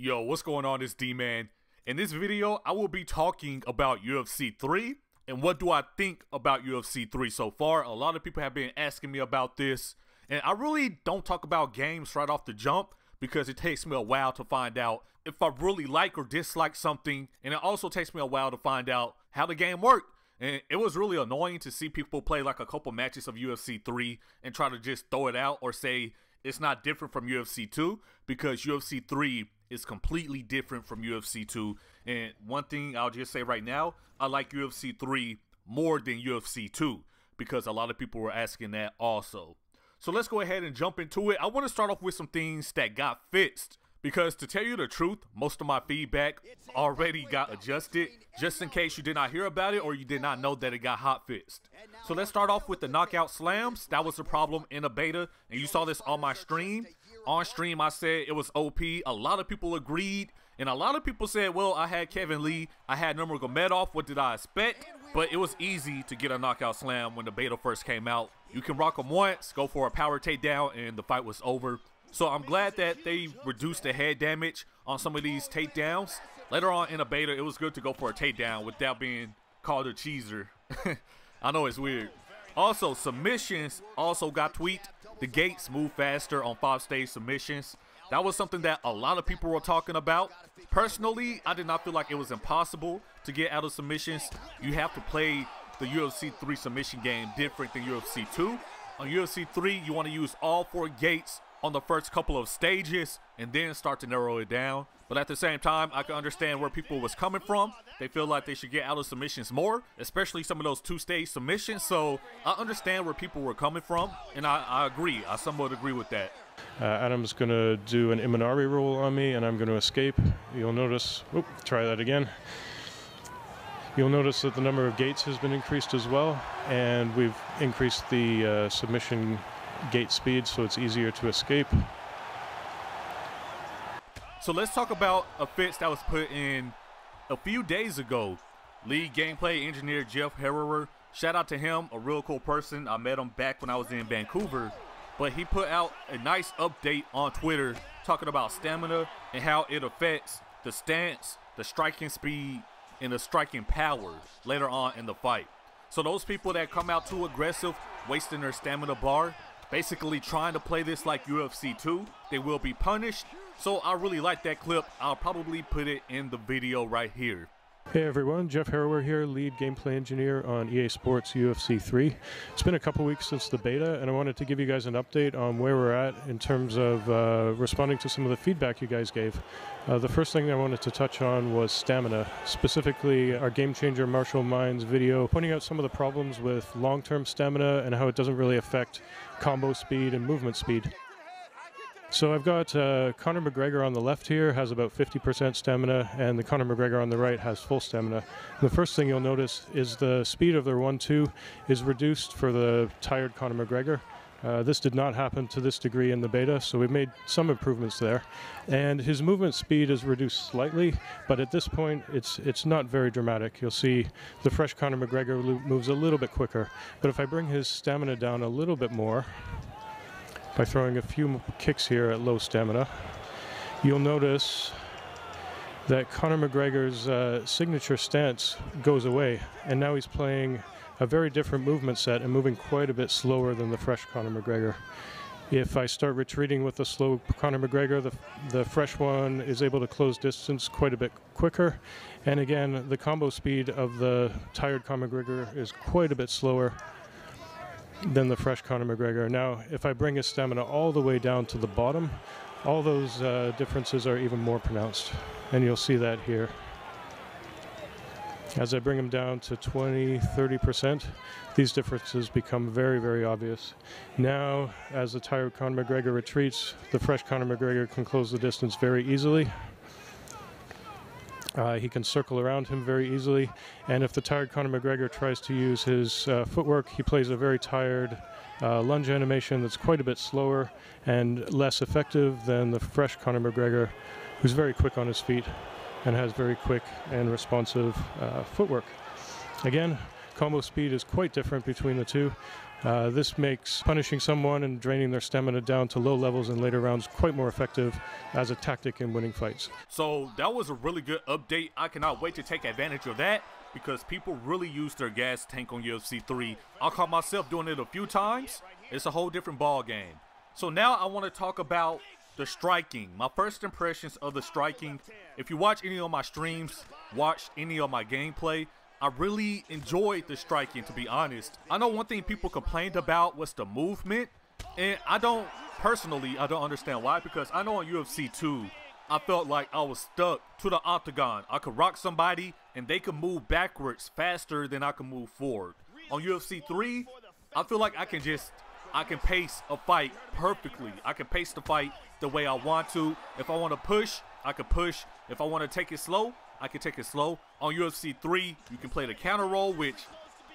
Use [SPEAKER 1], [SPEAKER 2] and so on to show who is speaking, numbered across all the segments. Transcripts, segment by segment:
[SPEAKER 1] Yo, what's going on? It's Dman. In this video, I will be talking about UFC 3 and what do I think about UFC 3 so far. A lot of people have been asking me about this, and I really don't talk about games right off the jump because it takes me a while to find out if I really like or dislike something, and it also takes me a while to find out how the game worked. And it was really annoying to see people play like a couple matches of UFC 3 and try to just throw it out or say it's not different from UFC 2, because UFC 3 is completely different from UFC 2. And one thing I'll just say right now, I like UFC 3 more than UFC 2 because a lot of people were asking that also. So let's go ahead and jump into it. I want to start off with some things that got fixed, because to tell you the truth, most of my feedback already got adjusted, just in case you did not hear about it or you did not know that it got hot fixed. So let's start off with the knockout slams. That was a problem in a beta, and you saw this on my stream. On stream, I said it was OP. A lot of people agreed, and a lot of people said, well, I had Kevin Lee, I had Nurmagomedov, what did I expect? But it was easy to get a knockout slam when the beta first came out. You can rock them once, go for a power takedown, and the fight was over. So I'm glad that they reduced the head damage on some of these takedowns. Later on in the beta, it was good to go for a takedown without being called a cheeser. I know it's weird. Also, submissions also got tweaked. The gates move faster on 5-stage submissions. That was something that a lot of people were talking about. Personally, I did not feel like it was impossible to get out of submissions. You have to play the UFC 3 submission game different than UFC 2. On UFC 3, you want to use all 4 gates on the first couple of stages and then start to narrow it down. But at the same time, I can understand where people was coming from. They feel like they should get out of submissions more, especially some of those 2-stage submissions. So I understand where people were coming from, and I agree. I somewhat agree with that.
[SPEAKER 2] Adam's going to do an Imanari roll on me, and I'm going to escape. You'll notice, try that again. You'll notice that the number of gates has been increased as well, and we've increased the submission gate speed, so it's easier to escape.
[SPEAKER 1] So let's talk about a fix that was put in a few days ago. Lead gameplay engineer Jeff Herrera, shout out to him, a real cool person. I met him back when I was in Vancouver, but he put out a nice update on Twitter talking about stamina and how it affects the stance, the striking speed, and the striking power later on in the fight. So those people that come out too aggressive, wasting their stamina bar, basically trying to play this like UFC 2, they will be punished. So I really like that clip. I'll probably put it in the video right here.
[SPEAKER 2] Hey everyone, Jeff Herrera here, lead gameplay engineer on EA Sports UFC 3. It's been a couple weeks since the beta, and I wanted to give you guys an update on where we're at in terms of responding to some of the feedback you guys gave. The first thing I wanted to touch on was stamina, specifically our Game Changer Martial Minds video pointing out some of the problems with long-term stamina and how it doesn't really affect combo speed and movement speed. So I've got Conor McGregor on the left here, has about 50% stamina, and the Conor McGregor on the right has full stamina. The first thing you'll notice is the speed of their 1-2 is reduced for the tired Conor McGregor. This did not happen to this degree in the beta, so we've made some improvements there. And his movement speed is reduced slightly, but at this point it's not very dramatic. You'll see the fresh Conor McGregor moves a little bit quicker. But if I bring his stamina down a little bit more, by throwing a few kicks here at low stamina, you'll notice that Conor McGregor's signature stance goes away, and now he's playing a very different movement set and moving quite a bit slower than the fresh Conor McGregor. If I start retreating with the slow Conor McGregor, the fresh one is able to close distance quite a bit quicker, and again, the combo speed of the tired Conor McGregor is quite a bit slower than the fresh Conor McGregor. Now, if I bring his stamina all the way down to the bottom, all those differences are even more pronounced, and you'll see that here. As I bring him down to 20–30%, these differences become very, very obvious. Now, as the tired Conor McGregor retreats, the fresh Conor McGregor can close the distance very easily. He can circle around him very easily, and if the tired Conor McGregor tries to use his footwork, he plays a very tired lunge animation that's quite a bit slower and less effective than the fresh Conor McGregor, who's very quick on his feet and has very quick and responsive footwork. Again, combo speed is quite different between the two. This makes punishing someone and draining their stamina down to low levels in later rounds quite more effective as a tactic in winning fights.
[SPEAKER 1] So that was a really good update. I cannot wait to take advantage of that because people really use their gas tank on UFC 3. I caught myself doing it a few times. It's a whole different ball game. So now I want to talk about the striking. My first impressions of the striking. If you watch any of my streams, watch any of my gameplay, I really enjoyed the striking, to be honest. I know one thing people complained about was the movement, and I don't understand why, because I know on UFC 2, I felt like I was stuck to the octagon. I could rock somebody, and they could move backwards faster than I could move forward. On UFC 3, I feel like I can pace a fight perfectly. I can pace the fight the way I want to. If I want to push, I can push. If I want to take it slow, I can take it slow. On UFC 3, you can play the counter roll, which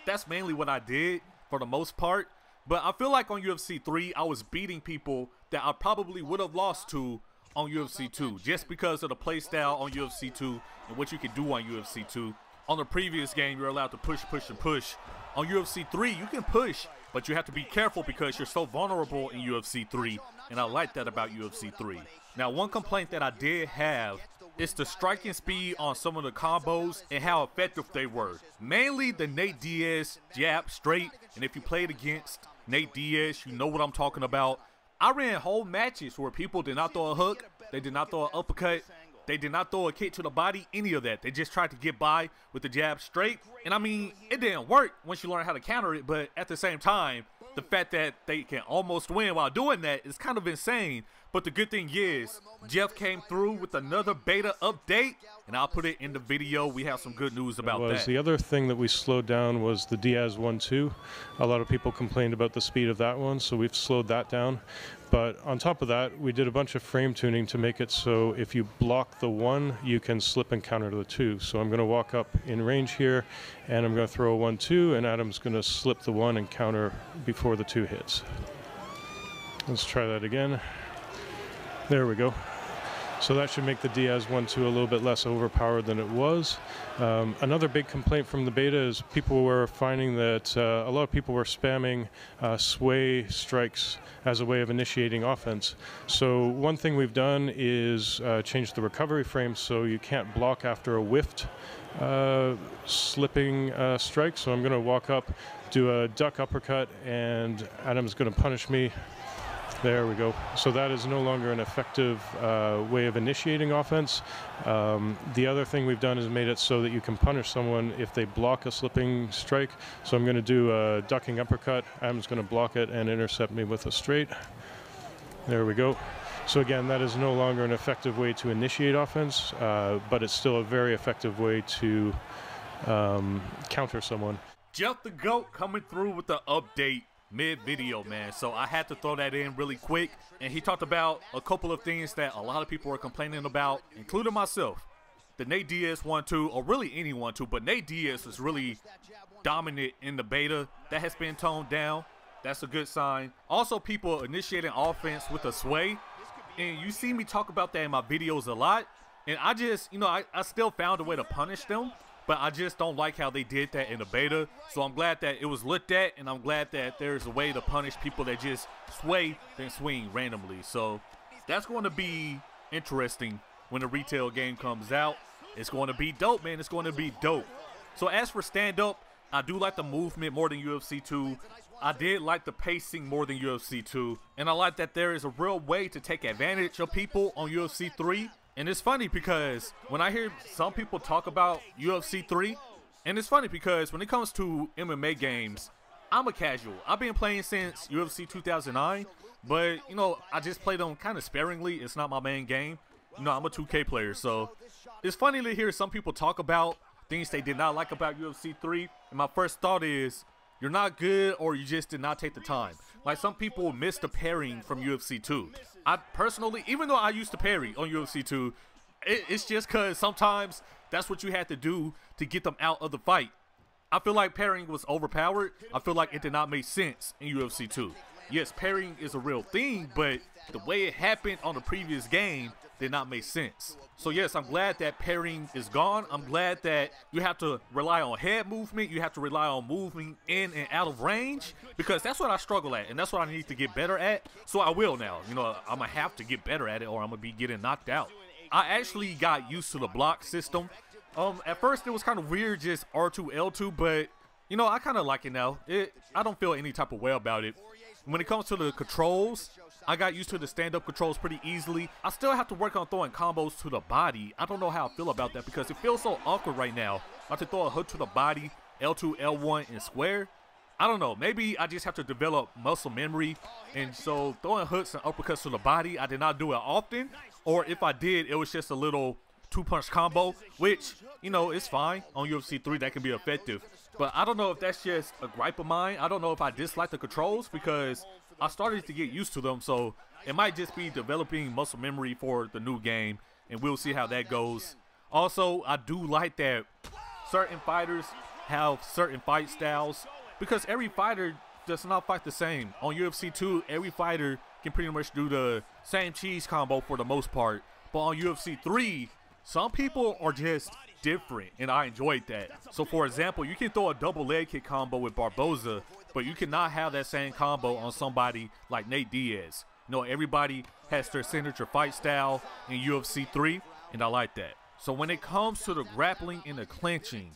[SPEAKER 1] that's mainly what I did for the most part. But I feel like on UFC 3, I was beating people that I probably would have lost to on UFC 2 just because of the play style on UFC 2 and what you can do on UFC 2. On the previous game, you're allowed to push, push, and push. On UFC 3, you can push, but you have to be careful because you're so vulnerable in UFC 3, and I like that about UFC 3. Now, one complaint that I did have is the striking speed on some of the combos and how effective they were. Mainly the Nate Diaz jab straight, and if you played against Nate Diaz, you know what I'm talking about. I ran whole matches where people did not throw a hook, they did not throw an uppercut, they did not throw a kick to the body, any of that. They just tried to get by with the jab straight. And I mean, it didn't work once you learn how to counter it, but at the same time, the fact that they can almost win while doing that is kind of insane. But the good thing is, Jeff came through with another beta update, and I'll put it in the video. We have some good news about that.
[SPEAKER 2] The other thing that we slowed down was the Diaz 1-2. A lot of people complained about the speed of that one, so we've slowed that down. But on top of that, we did a bunch of frame tuning to make it so if you block the 1, you can slip and counter the 2. So I'm going to walk up in range here, and I'm going to throw a 1-2, and Adam's going to slip the 1 and counter before the 2 hits. Let's try that again. There we go. So that should make the Diaz 1-2 a little bit less overpowered than it was. Another big complaint from the beta is people were finding that a lot of people were spamming sway strikes as a way of initiating offense. So one thing we've done is change the recovery frame so you can't block after a whiffed slipping strike. So I'm going to walk up, do a duck uppercut, and Adam's going to punish me. There we go. So that is no longer an effective way of initiating offense. The other thing we've done is made it so that you can punish someone if they block a slipping strike. So I'm going to do a ducking uppercut. Adam's going to block it and intercept me with a straight. There we go. So again, that is no longer an effective way to initiate offense, but it's still a very effective way to counter someone.
[SPEAKER 1] Jeff the GOAT coming through with the update mid-video, man. So I had to throw that in really quick. And he talked about a couple of things that a lot of people were complaining about, including myself. The Nate Diaz 1-2, or really any 1-2, but Nate Diaz was really dominant in the beta. That has been toned down. That's a good sign. Also, people initiating offense with a sway. And you see me talk about that in my videos a lot. And I just, I still found a way to punish them. But I just don't like how they did that in the beta. So I'm glad that it was looked at, and I'm glad that there's a way to punish people that just sway then swing randomly. So that's going to be interesting when the retail game comes out. It's going to be dope, man. It's going to be dope. So as for stand-up, I do like the movement more than UFC 2. I did like the pacing more than UFC 2. And I like that there is a real way to take advantage of people on UFC 3. And it's funny because when I hear some people talk about UFC 3, and it's funny because when it comes to MMA games, I'm a casual. I've been playing since UFC 2009, but, I just play them kind of sparingly. It's not my main game. I'm a 2K player, so it's funny to hear some people talk about things they did not like about UFC 3, and my first thought is, you're not good or you just did not take the time. Like some people miss the parrying from UFC 2. I personally, even though I used to parry on UFC 2, it's just because sometimes that's what you had to do to get them out of the fight. I feel like parrying was overpowered. I feel like it did not make sense in UFC 2. Yes, parrying is a real thing, but the way it happened on the previous game, did not make sense. So yes, I'm glad that parrying is gone. I'm glad that you have to rely on head movement. You have to rely on moving in and out of range, because that's what I struggle at, and that's what I need to get better at. So I will now. You know, I'm gonna have to get better at it, or I'm gonna be getting knocked out. I actually got used to the block system. At first it was kind of weird, just R2 L2, but you know, I kind of like it now. I don't feel any type of way about it. When it comes to the controls, I got used to the stand-up controls pretty easily. I still have to work on throwing combos to the body. I don't know how I feel about that, because it feels so awkward right now. I have to throw a hook to the body, L2, L1, and square. I don't know. Maybe I just have to develop muscle memory. And so throwing hooks and uppercuts to the body, I did not do it often. Or if I did, it was just a little two-punch combo, which, you know, it's fine. On UFC 3, that can be effective. But I don't know if that's just a gripe of mine. I don't know if I dislike the controls, because I started to get used to them. So it might just be developing muscle memory for the new game, and we'll see how that goes. Also, I do like that certain fighters have certain fight styles, because every fighter does not fight the same. On UFC 2, every fighter can pretty much do the same cheese combo for the most part. But on UFC 3, some people are just different, and I enjoyed that. So for example, you can throw a double leg kick combo with Barboza, but you cannot have that same combo on somebody like Nate Diaz. You know, everybody has their signature fight style in UFC 3, and I like that. So when it comes to the grappling and the clinching,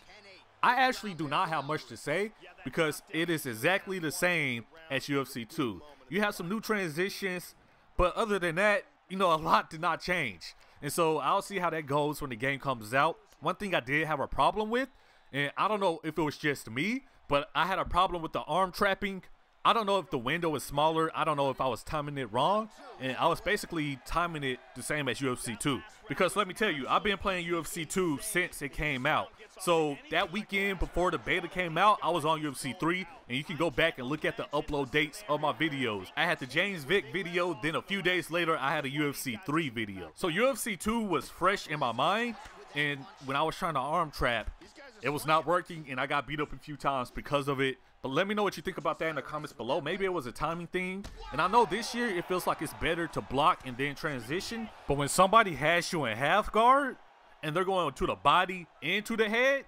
[SPEAKER 1] I actually do not have much to say, because it is exactly the same as UFC 2. You have some new transitions, but other than that, you know, a lot did not change. And so I'll see how that goes when the game comes out. One thing I did have a problem with, and I don't know if it was just me, but I had a problem with the arm trapping. I don't know if the window was smaller. I don't know if I was timing it wrong. And I was basically timing it the same as UFC 2. Because let me tell you, I've been playing UFC 2 since it came out. So that weekend before the beta came out, I was on UFC 3. And you can go back and look at the upload dates of my videos. I had the James Vick video. Then a few days later, I had a UFC 3 video. So UFC 2 was fresh in my mind. And when I was trying to arm trap, it was not working. And I got beat up a few times because of it. But let me know what you think about that in the comments below. Maybe it was a timing thing. And I know this year it feels like it's better to block and then transition. But when somebody has you in half guard and they're going to the body and to the head,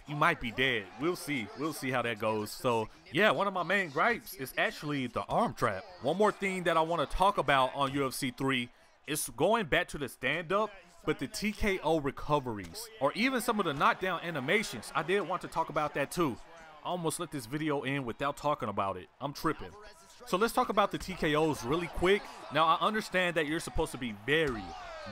[SPEAKER 1] you might be dead. We'll see. We'll see how that goes. So yeah, one of my main gripes is actually the arm trap. One more thing that I want to talk about on UFC 3 is going back to the stand-up, but the TKO recoveries, or even some of the knockdown animations. I did want to talk about that too. I almost let this video in without talking about it. I'm tripping. So let's talk about the TKOs really quick. Now, I understand that you're supposed to be very,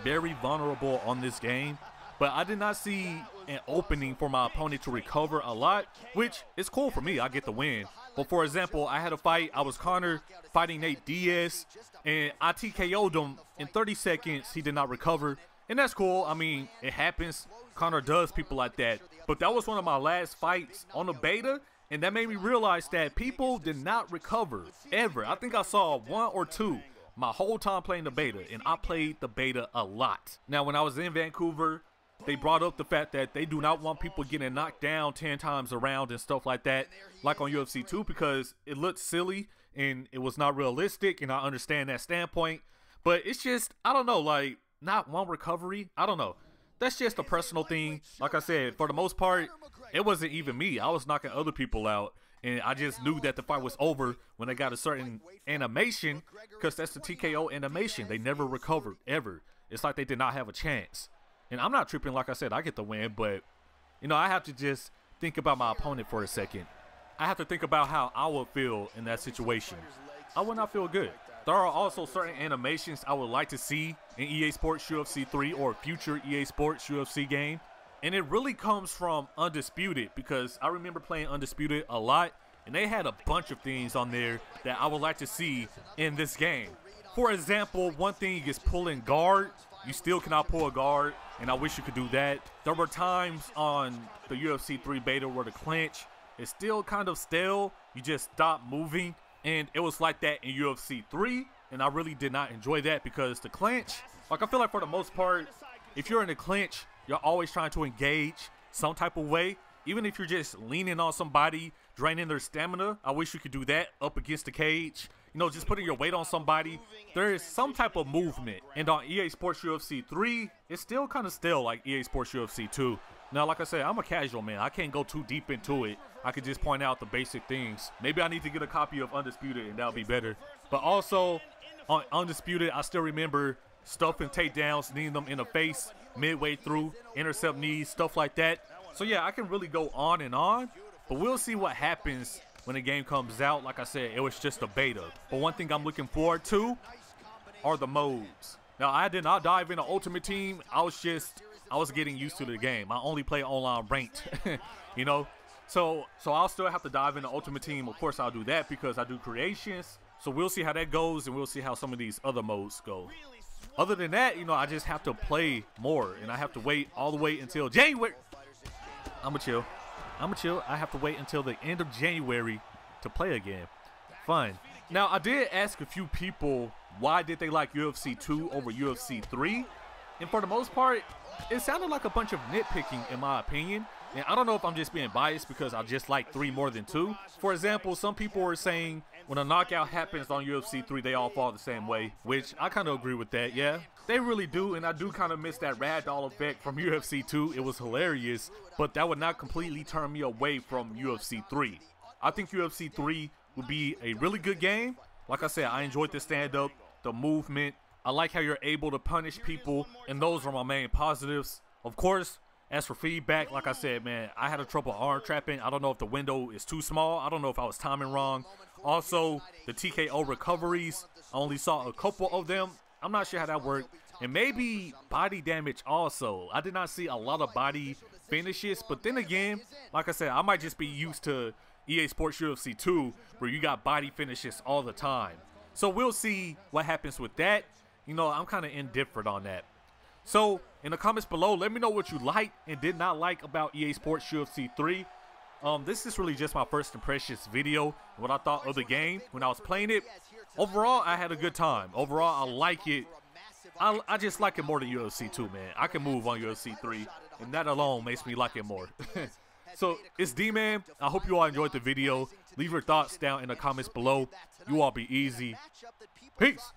[SPEAKER 1] very vulnerable on this game, but I did not see an opening for my opponent to recover a lot, which is cool for me. I get the win. But for example, I had a fight. I was Connor fighting Nate Diaz, and I TKO'd him in 30 seconds. He did not recover, and that's cool. I mean, it happens. Connor does people like that. But that was one of my last fights on the beta, and that made me realize that people did not recover, ever. I think I saw one or two my whole time playing the beta, and I played the beta a lot. Now, when I was in Vancouver, they brought up the fact that they do not want people getting knocked down 10 times around and stuff like that, like on UFC 2, because it looked silly, and it was not realistic, and I understand that standpoint. But it's just, I don't know, like, not one recovery. I don't know. That's just a personal thing. Like I said, for the most part, it wasn't even me. I was knocking other people out, and I just knew that the fight was over when they got a certain animation, because that's the TKO animation. They never recovered, ever. It's like they did not have a chance. And I'm not tripping. Like I said, I get the win, but, you know, I have to just think about my opponent for a second. I have to think about how I would feel in that situation. I would not feel good. There are also certain animations I would like to see in EA Sports UFC 3 or future EA Sports UFC game. And it really comes from Undisputed, because I remember playing Undisputed a lot, and they had a bunch of things on there that I would like to see in this game. For example, one thing is pulling guard. You still cannot pull a guard, and I wish you could do that. There were times on the UFC 3 beta where the clinch is still kind of stale. You just stop moving. And it was like that in UFC 3, and I really did not enjoy that, because the clinch, like, I feel like for the most part, if you're in a clinch, you're always trying to engage some type of way. Even if you're just leaning on somebody, draining their stamina, I wish you could do that up against the cage. you know, just putting your weight on somebody, there is some type of movement. And on EA Sports UFC 3, it's still kind of stale like EA Sports UFC 2. Now, like I said, I'm a casual man. I can't go too deep into it. I could just point out the basic things. Maybe I need to get a copy of Undisputed, and that'll be better. But also, on Undisputed, I still remember stuffing takedowns, kneeing them in the face midway through, intercept knees, stuff like that. So yeah, I can really go on and on, but we'll see what happens when the game comes out. Like I said, it was just a beta. But one thing I'm looking forward to are the modes. Now, I did not dive into Ultimate Team. I was getting used to the game. I only play online ranked, you know. So I'll still have to dive into Ultimate Team. Of course, I'll do that because I do creations. So we'll see how that goes, and we'll see how some of these other modes go. Other than that, you know, I just have to play more, and I have to wait all the way until January. I'ma chill. I have to wait until the end of January to play again. Fine. Now, I did ask a few people why did they like UFC 2 over UFC 3, and for the most part, it sounded like a bunch of nitpicking in my opinion. And I don't know if I'm just being biased because I just like 3 more than 2. For example, some people were saying when a knockout happens on UFC 3, they all fall the same way, which I kind of agree with that. Yeah, they really do, and I do kind of miss that ragdoll effect from UFC 2. It was hilarious, but that would not completely turn me away from UFC 3. I think UFC 3 would be a really good game. Like I said, I enjoyed the stand-up, the movement. I like how you're able to punish people, and those are my main positives. Of course, as for feedback, like I said, man, I had a trouble arm trapping. I don't know if the window is too small. I don't know if I was timing wrong. Also, the TKO recoveries, I only saw a couple of them. I'm not sure how that worked. And maybe body damage also. I did not see a lot of body finishes. But then again, like I said, I might just be used to EA Sports UFC 2 where you got body finishes all the time. So we'll see what happens with that. You know, I'm kind of indifferent on that. So in the comments below, let me know what you liked and did not like about EA Sports UFC 3. This is really just my first impressions video, what I thought of the game when I was playing it. Overall, I had a good time. Overall, I like it. I just like it more than UFC 2, man. I can move on UFC 3, and that alone makes me like it more. So, it's Dman. I hope you all enjoyed the video. Leave your thoughts down in the comments below. You all be easy. Peace.